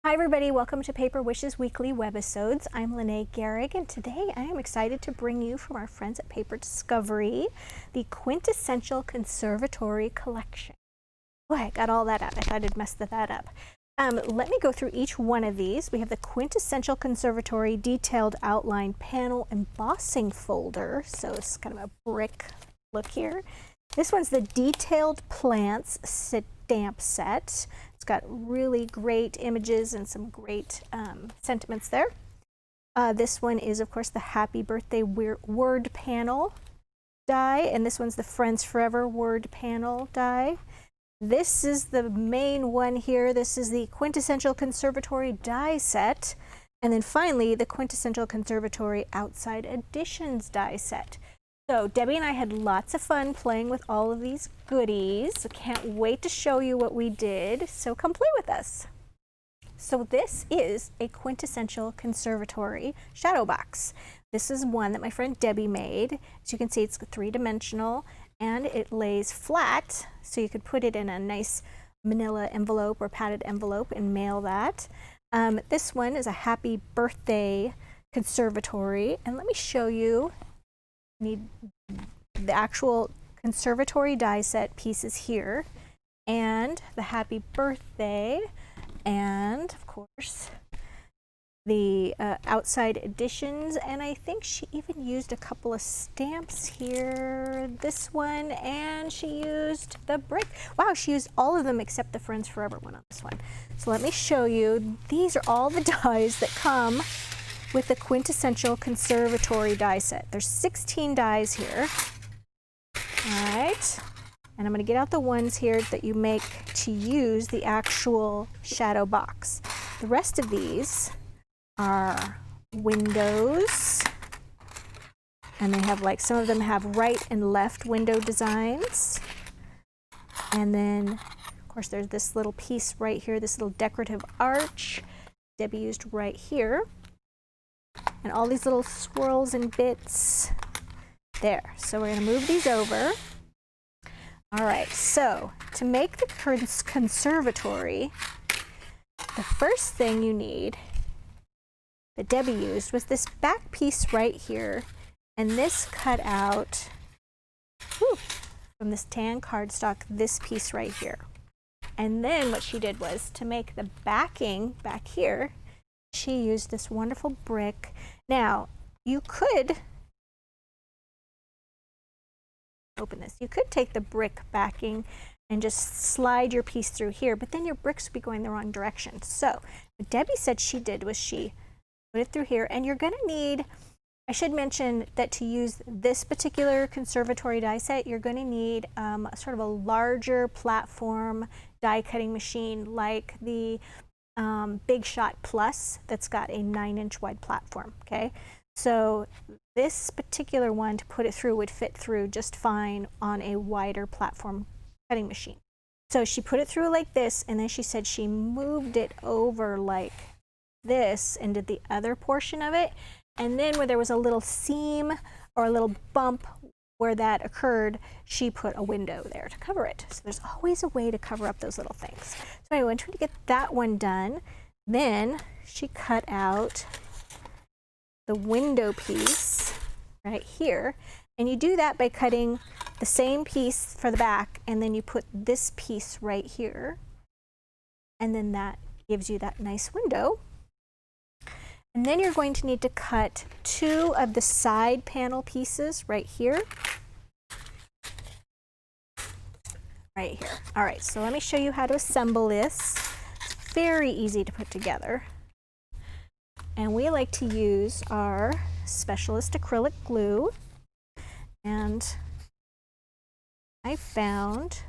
Hi everybody, welcome to Paper Wishes Weekly Webisodes. I'm Lene Gehrig, and today I am excited to bring you from our friends at Paper Discovery the Quintessential Conservatory Collection. Boy, I got all that out. I thought I'd messed that up. Let me go through each one of these. We have the Quintessential Conservatory Detailed Outline Panel Embossing Folder, so it's kind of a brick look here. This one's the Detailed Plants Stamp Set. It's got really great images and some great sentiments there. This one is, of course, the Happy Birthday Word Panel die, and this one's the Friends Forever Word Panel die. This is the main one here. This is the Quintessential Conservatory die set. And then finally, the Quintessential Conservatory Outside Editions die set. So Debbie and I had lots of fun playing with all of these goodies. I can't wait to show you what we did, so come play with us. So this is a Quintessential Conservatory shadow box. This is one that my friend Debbie made. As you can see, it's three-dimensional and it lays flat, so you could put it in a nice manila envelope or padded envelope and mail that. This one is a Happy Birthday Conservatory, and let me show you. Need the actual conservatory die set pieces here, and the Happy Birthday, and of course the outside editions, and I think she even used a couple of stamps here, this one, and she used the brick. Wow, she used all of them except the Friends Forever one on this one. So let me show you. These are all the dies that come with the Quintessential Conservatory die set. There's 16 dies here. All right, and I'm going to get out the ones here that you make to use the actual shadow box. The rest of these are windows, and they have, like, some of them have right and left window designs. And then, of course, there's this little piece right here, this little decorative arch Debbie used right here. And all these little swirls and bits there. So we're going to move these over. All right, so to make the conservatory, the first thing you need that Debbie used was this back piece right here, and this cut out from this tan cardstock, this piece right here. And then what she did was, to make the backing back here, she used this wonderful brick. Now, you could open this. You could take the brick backing and just slide your piece through here, but then your bricks would be going the wrong direction. So what Debbie said she did was she put it through here, and you're going to need, I should mention that to use this particular conservatory die set, you're going to need sort of a larger platform die cutting machine like the Big Shot Plus that's got a 9-inch wide platform, okay? So this particular one, to put it through, would fit through just fine on a wider platform cutting machine. So she put it through like this, and then she said she moved it over like this and did the other portion of it. And then where there was a little seam or a little bump where that occurred, she put a window there to cover it. So there's always a way to cover up those little things. So anyway, once we get that one done, then she cut out the window piece right here. And you do that by cutting the same piece for the back, and then you put this piece right here. And then that gives you that nice window. And then you're going to need to cut 2 of the side panel pieces right here. Right here. All right, so let me show you how to assemble this. It's very easy to put together. And we like to use our Specialist acrylic glue. And I found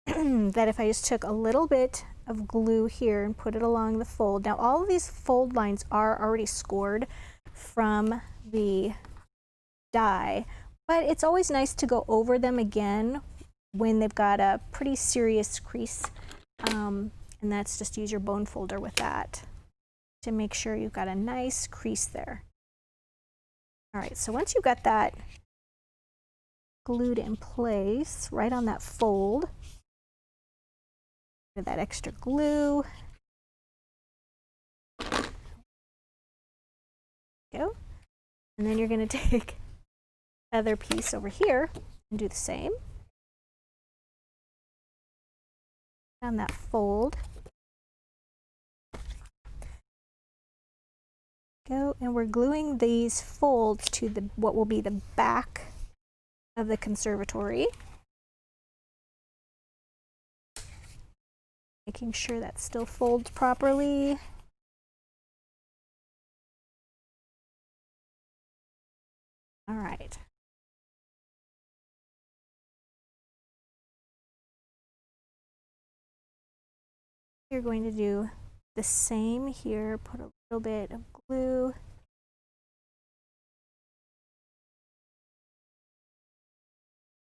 that if I just took a little bit of glue here and put it along the fold. Now all of these fold lines are already scored from the die, but it's always nice to go over them again when they've got a pretty serious crease, and that's just use your bone folder with that to make sure you've got a nice crease there. All right, so once you've got that glued in place right on that fold, that extra glue, go. And then you're going to take the other piece over here and do the same. Down that fold. Go, and we're gluing these folds to what will be the back of the conservatory. Making sure that still folds properly. All right. You're going to do the same here, put a little bit of glue.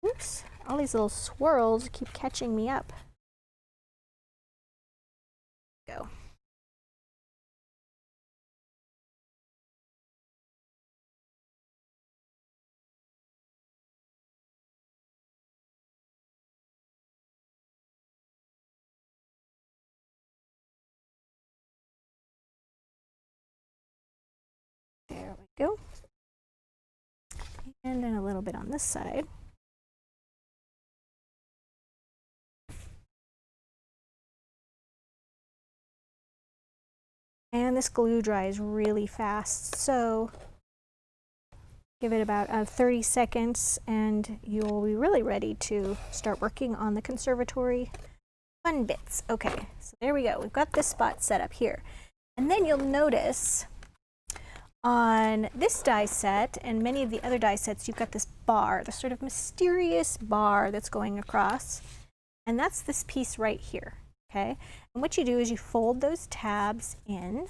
Oops, all these little swirls keep catching me up. Go. There we go. And then a little bit on this side. And this glue dries really fast, so give it about 30 seconds and you'll be really ready to start working on the conservatory fun bits. Okay, so there we go. We've got this spot set up here. And then you'll notice on this die set and many of the other die sets, you've got this bar, the sort of mysterious bar that's going across. And that's this piece right here, okay? And what you do is you fold those tabs in.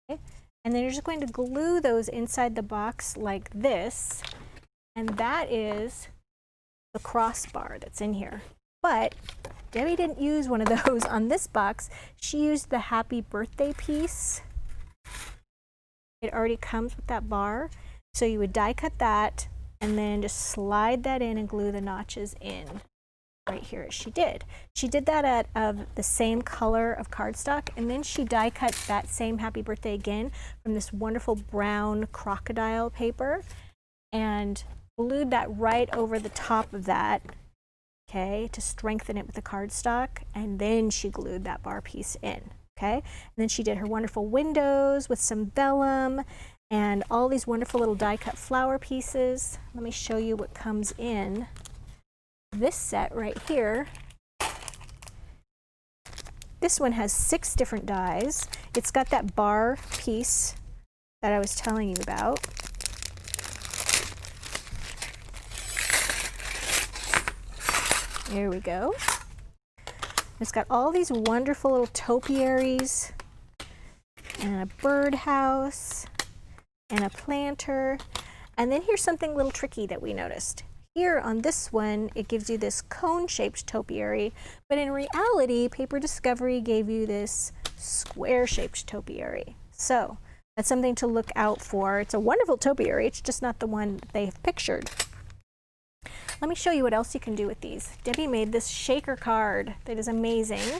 Okay? And then you're just going to glue those inside the box like this. And that is the crossbar that's in here. But Debbie didn't use one of those on this box. She used the happy birthday piece. It already comes with that bar. So you would die cut that and then just slide that in and glue the notches in right here as she did. She did that out of the same color of cardstock, and then she die cut that same happy birthday again from this wonderful brown crocodile paper and glued that right over the top of that, okay, to strengthen it with the cardstock, and then she glued that bar piece in, okay? And then she did her wonderful windows with some vellum and all these wonderful little die cut flower pieces. Let me show you what comes in this set right here. This one has 6 different dies. It's got that bar piece that I was telling you about. There we go. It's got all these wonderful little topiaries and a birdhouse and a planter. And then here's something a little tricky that we noticed. Here on this one, it gives you this cone-shaped topiary, but in reality, Paper Discovery gave you this square-shaped topiary. So that's something to look out for. It's a wonderful topiary, it's just not the one they've pictured. Let me show you what else you can do with these. Debbie made this shaker card that is amazing.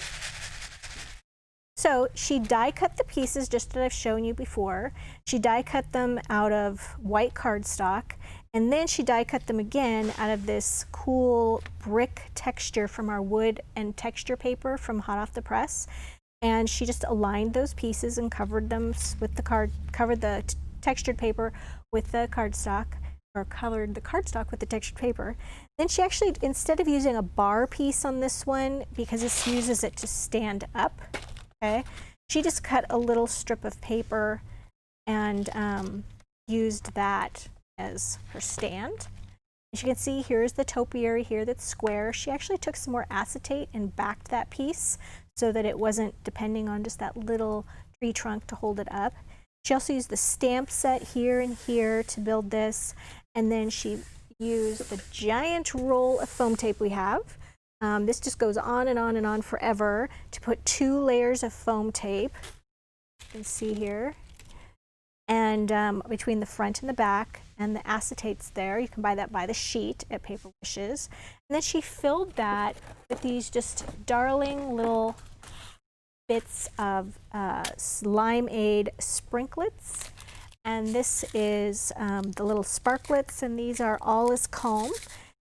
So she die cut the pieces just as I've shown you before. She die cut them out of white cardstock, and then she die cut them again out of this cool brick texture from our wood and texture paper from hot off the press. And she just aligned those pieces and covered them with the covered the textured paper with the cardstock, or colored the cardstock with the textured paper. Then she actually, instead of using a bar piece on this one, because this uses it to stand up, okay, she just cut a little strip of paper and used that as her stand. As you can see, here's the topiary here that's square. She actually took some more acetate and backed that piece so that it wasn't depending on just that little tree trunk to hold it up. She also used the stamp set here and here to build this, and then she used the giant roll of foam tape we have. This just goes on and on and on forever to put 2 layers of foam tape. You can see here. And between the front and the back, and the acetate's there. You can buy that by the sheet at Paper Wishes. And then she filled that with these just darling little bits of limeade sprinklets. And this is the little sparklets, and these are All Is Calm.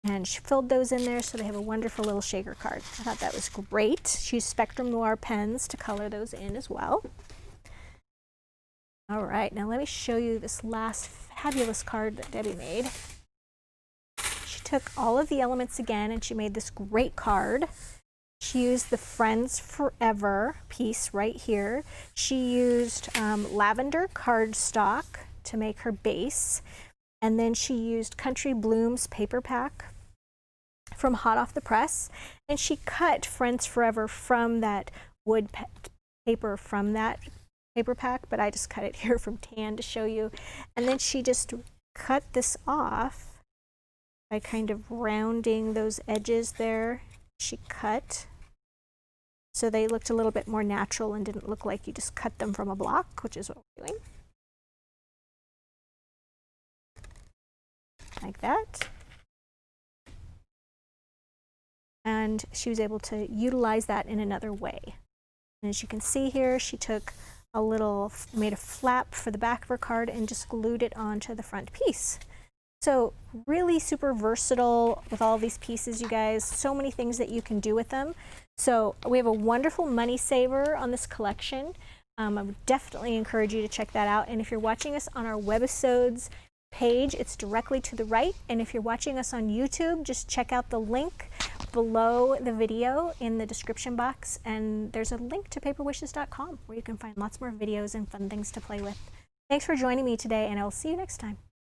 And she filled those in there so they have a wonderful little shaker card. I thought that was great. She used Spectrum Noir pens to color those in as well. All right, now let me show you this last fabulous card that Debbie made. She took all of the elements again and she made this great card. She used the Friends Forever piece right here. She used lavender cardstock to make her base. And then she used Country Blooms paper pack from hot off the press. And she cut Friends Forever from that wood paper from that paper pack, but I just cut it here from tan to show you. And then she just cut this off by kind of rounding those edges there. She cut so they looked a little bit more natural and didn't look like you just cut them from a block, which is what we're doing. Like that. And she was able to utilize that in another way. And as you can see here, she took a little, made a flap for the back of her card and just glued it onto the front piece. So really super versatile with all these pieces, you guys. So many things that you can do with them. So we have a wonderful money saver on this collection. I would definitely encourage you to check that out. And if you're watching us on our Webisodes page, it's directly to the right. And if you're watching us on YouTube, just check out the link below the video in the description box, and there's a link to paperwishes.com where you can find lots more videos and fun things to play with. Thanks for joining me today, and I will see you next time.